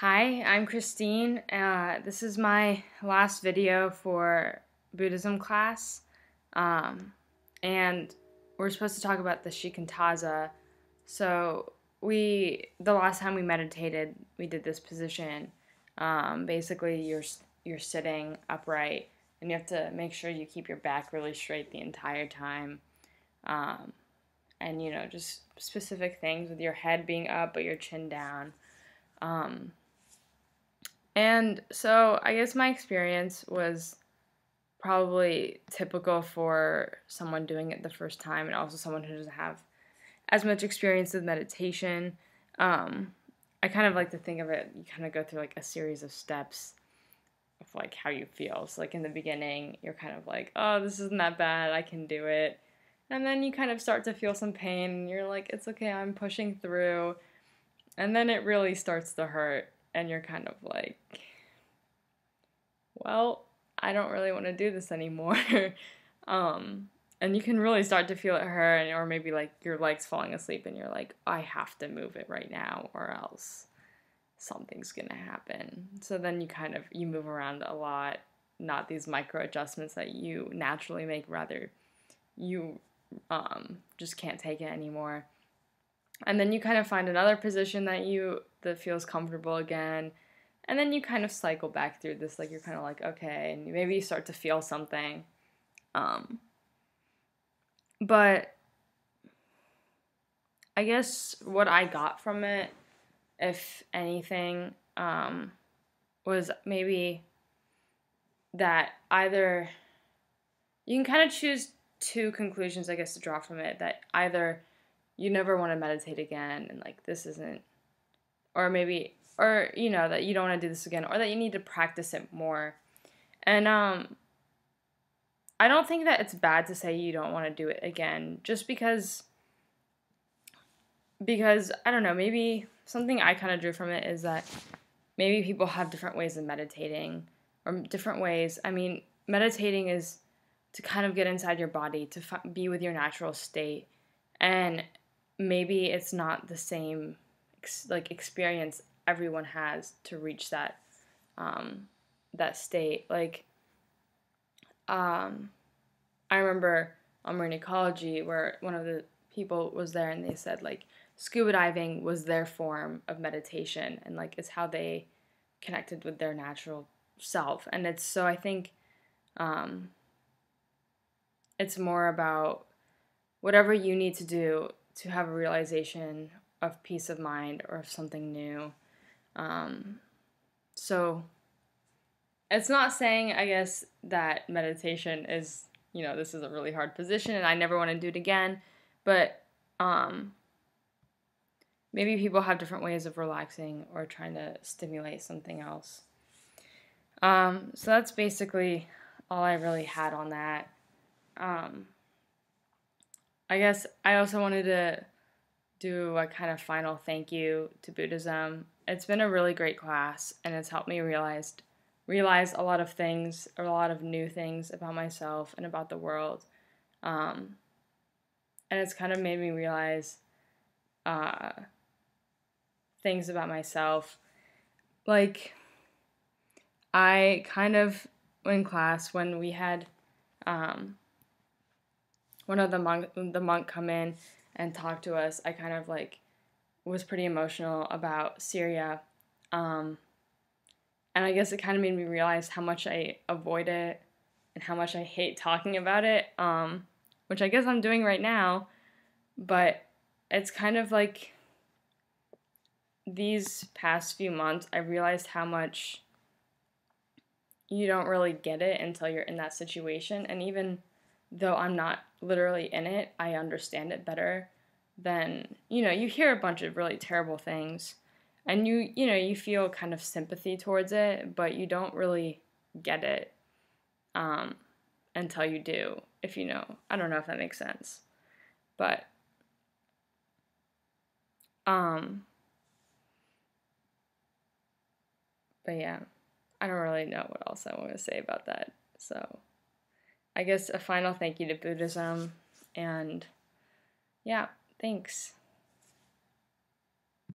Hi, I'm Christine. This is my last video for Buddhism class. Um, and we're supposed to talk about the Shikantaza. So the last time we meditated, we did this position. Basically, you're sitting upright, and you have to make sure you keep your back really straight the entire time. Um, and just specific things with your head being up but your chin down. Um, And so I guess my experience was probably typical for someone doing it the first time and also someone who doesn't have as much experience with meditation. I kind of like to think of it, you kind of go through like a series of steps of like how you feel. So like in the beginning, you're kind of like, oh, this isn't that bad, I can do it. And then you kind of start to feel some pain and you're like, it's okay, I'm pushing through. And then it really starts to hurt and you're kind of like, well, I don't really want to do this anymore. And you can really start to feel it hurt, or maybe like your leg's falling asleep and you're like, I have to move it right now or else something's gonna happen. So then you move around a lot, not these micro adjustments that you naturally make, rather you just can't take it anymore. And then you kind of find another position that feels comfortable again. And then you kind of cycle back through this, like you're kind of like, okay, and maybe you start to feel something. But I guess what I got from it, if anything, was maybe that either you can kind of choose two conclusions, I guess, to draw from it. That either you never want to meditate again, and like this isn't, or maybe, or that you don't want to do this again, or that you need to practice it more. And I don't think that it's bad to say you don't want to do it again, just because I don't know, maybe something I kind of drew from it is that maybe people have different ways of meditating, or different ways. I mean, meditating is to kind of get inside your body, to be with your natural state, and maybe it's not the same experience everyone has to reach that state. Like I remember on marine ecology where one of the people was there and they said like scuba diving was their form of meditation, and like it's how they connected with their natural self. And it's so I think it's more about whatever you need to do to have a realization of peace of mind or of something new. So it's not saying, I guess, that meditation is, this is a really hard position and I never want to do it again, but maybe people have different ways of relaxing or trying to stimulate something else. So that's basically all I really had on that. I guess I also wanted to do a kind of final thank you to Buddhism. It's been a really great class, and it's helped me realize a lot of things, or a lot of new things about myself and about the world. And it's kind of made me realize things about myself. Like, I kind of, in class, when we had one of the monk come in and talk to us, I kind of like was pretty emotional about Syria. And I guess it kind of made me realize how much I avoid it and how much I hate talking about it, which I guess I'm doing right now. But it's kind of like these past few months, I realized how much you don't really get it until you're in that situation. And even though I'm not literally in it, I understand it better than, you hear a bunch of really terrible things. And you feel kind of sympathy towards it, but you don't really get it until you do, if you know. I don't know if that makes sense. But yeah, I don't really know what else I want to say about that. So I guess a final thank you to Buddhism, and yeah, thanks.